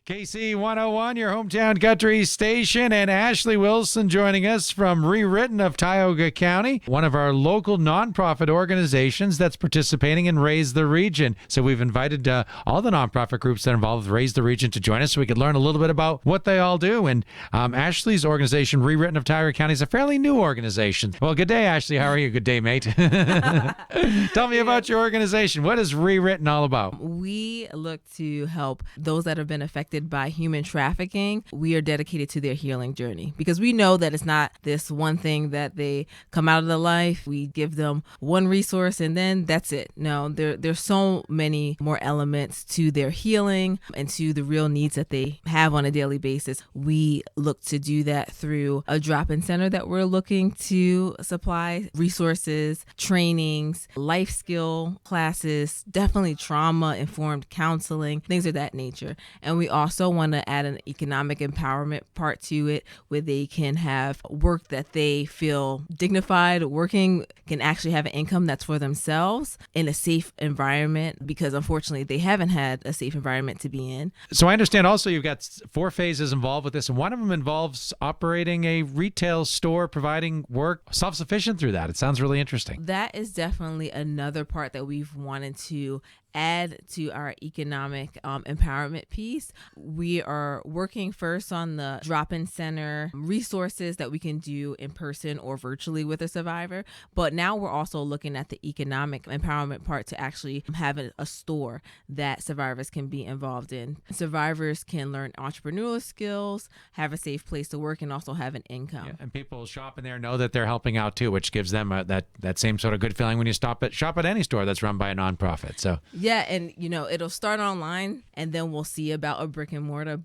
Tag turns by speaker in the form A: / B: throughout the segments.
A: KC101, your hometown country station, and Ashley Wilson joining us from Rewritten of Tioga County, one of our local nonprofit organizations that's participating in Raise the Region. So we've invited all the nonprofit groups that are involved with Raise the Region to join us so we could learn a little bit about what they all do. And Ashley's organization, Rewritten of Tioga County, is a fairly new organization. Well, good day, Ashley. How are you? Good day, mate. Tell me about your organization. What is Rewritten all about?
B: We look to help those that have been affected by human trafficking. We are dedicated to their healing journey because we know that it's not this one thing that they come out of their life. We give them one resource and then that's it. No, there's so many more elements to their healing and to the real needs that they have on a daily basis. We look to do that through a drop-in center that we're looking to supply resources, trainings, life skill classes, definitely trauma-informed counseling, things of that nature. And we also want to add an economic empowerment part to it where they can have work that they feel dignified working, can actually have an income that's for themselves in a safe environment because unfortunately they haven't had a safe environment to be in.
A: So I understand also you've got 4 phases involved with this, and one of them involves operating a retail store, providing work, self-sufficient through that. It sounds really interesting.
B: That is definitely another part that we've wanted to add to our economic empowerment piece. We are working first on the drop-in center resources that we can do in person or virtually with a survivor. But now we're also looking at the economic empowerment part to actually have a store that survivors can be involved in. Survivors can learn entrepreneurial skills, have a safe place to work, and also have an income.
A: Yeah, and people shop in there know that they're helping out too, which gives them that same sort of good feeling when you shop at any store that's run by a nonprofit. So
B: yeah, and it'll start online and then we'll see about a brick and mortar,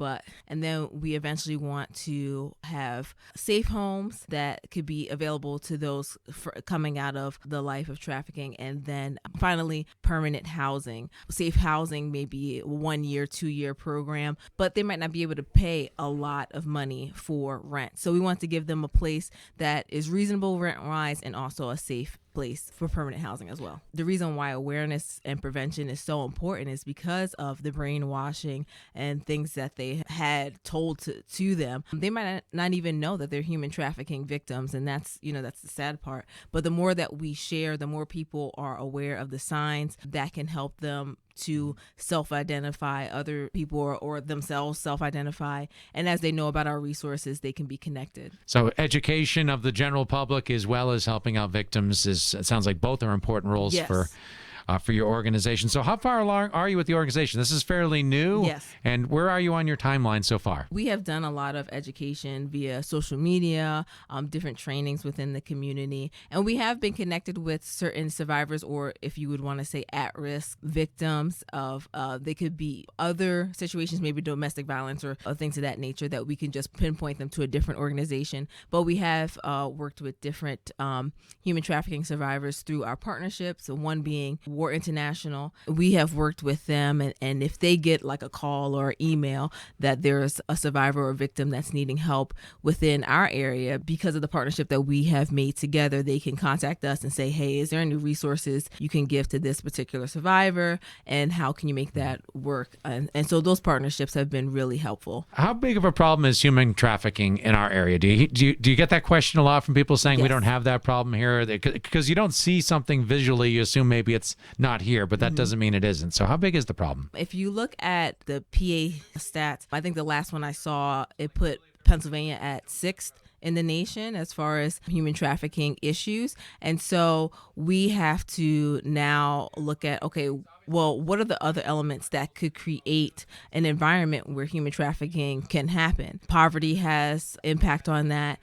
B: and then we eventually want to have safe homes that could be available to those coming out of the life of trafficking, and then finally permanent housing. Safe housing may be a 1-year, 2-year program, but they might not be able to pay a lot of money for rent. So we want to give them a place that is reasonable rent-wise and also a safe place for permanent housing as well. The reason why awareness and prevention is so important is because of the brainwashing and things that they had told to them. They might not even know that they're human trafficking victims, and that's the sad part. But the more that we share, the more people are aware of the signs that can help them to self-identify, other people or themselves self-identify. And as they know about our resources, they can be connected.
A: So education of the general public as well as helping out victims it sounds like both are important roles.
B: Yes.
A: For your organization. So how far along are you with the organization? This is fairly new.
B: Yes.
A: And where are you on your timeline so far?
B: We have done a lot of education via social media, different trainings within the community. And we have been connected with certain survivors, or if you would want to say at-risk victims of, they could be other situations, maybe domestic violence or things of that nature, that we can just pinpoint them to a different organization. But we have worked with different human trafficking survivors through our partnerships, one being War International. We have worked with them, and if they get like a call or email that there's a survivor or victim that's needing help within our area, because of the partnership that we have made together, they can contact us and say, hey, is there any resources you can give to this particular survivor, and how can you make that work? And so those partnerships have been really helpful.
A: How big of a problem is human trafficking in our area? Do you get that question a lot from people saying
B: Yes.
A: we don't have that problem here? Because you don't see something visually, you assume maybe it's not here, but that doesn't mean it isn't. So how big is the problem?
B: If you look at the PA stats, I think the last one I saw, it put Pennsylvania at 6th in the nation as far as human trafficking issues. And so we have to now look at, okay, well, what are the other elements that could create an environment where human trafficking can happen? Poverty has impact on that.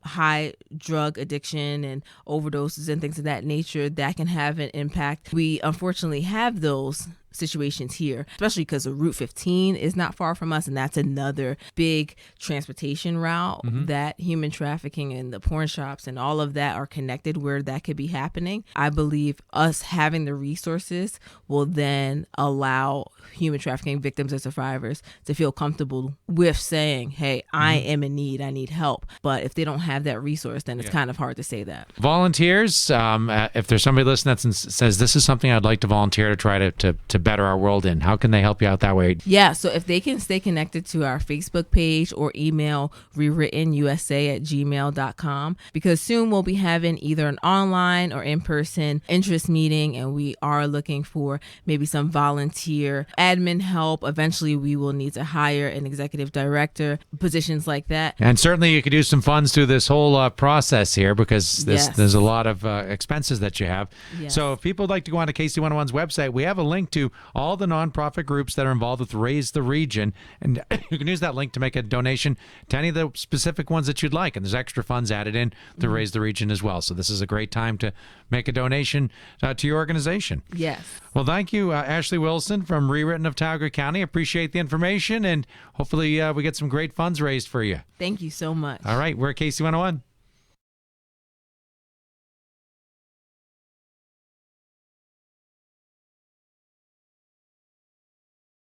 B: High drug addiction and overdoses and things of that nature that can have an impact. We unfortunately have those situations here, especially because Route 15 is not far from us, and that's another big transportation route that human trafficking and the porn shops and all of that are connected, where that could be happening. I believe us having the resources will then allow human trafficking victims and survivors to feel comfortable with saying, hey, I am in need, I need help. But if they don't have that resource, then it's kind of hard to say that.
A: Volunteers, if there's somebody listening that says, this is something I'd like to volunteer to try to to better our world in? How can they help you out that way?
B: Yeah, so if they can stay connected to our Facebook page or email rewrittenusa@gmail.com, because soon we'll be having either an online or in-person interest meeting, and we are looking for maybe some volunteer admin help. Eventually, we will need to hire an executive director, positions like that.
A: And certainly you could use some funds through this whole process here, because
B: Yes.
A: there's a lot of expenses that you have.
B: Yes.
A: So if people would like to go on to KC101's website, we have a link to all the nonprofit groups that are involved with Raise the Region. And you can use that link to make a donation to any of the specific ones that you'd like. And there's extra funds added in to Raise the Region as well. So this is a great time to make a donation to your organization.
B: Yes.
A: Well, thank you, Ashley Wilson from Rewritten of Tioga County. Appreciate the information, and hopefully we get some great funds raised for you.
B: Thank you so much.
A: All right, we're at KC101.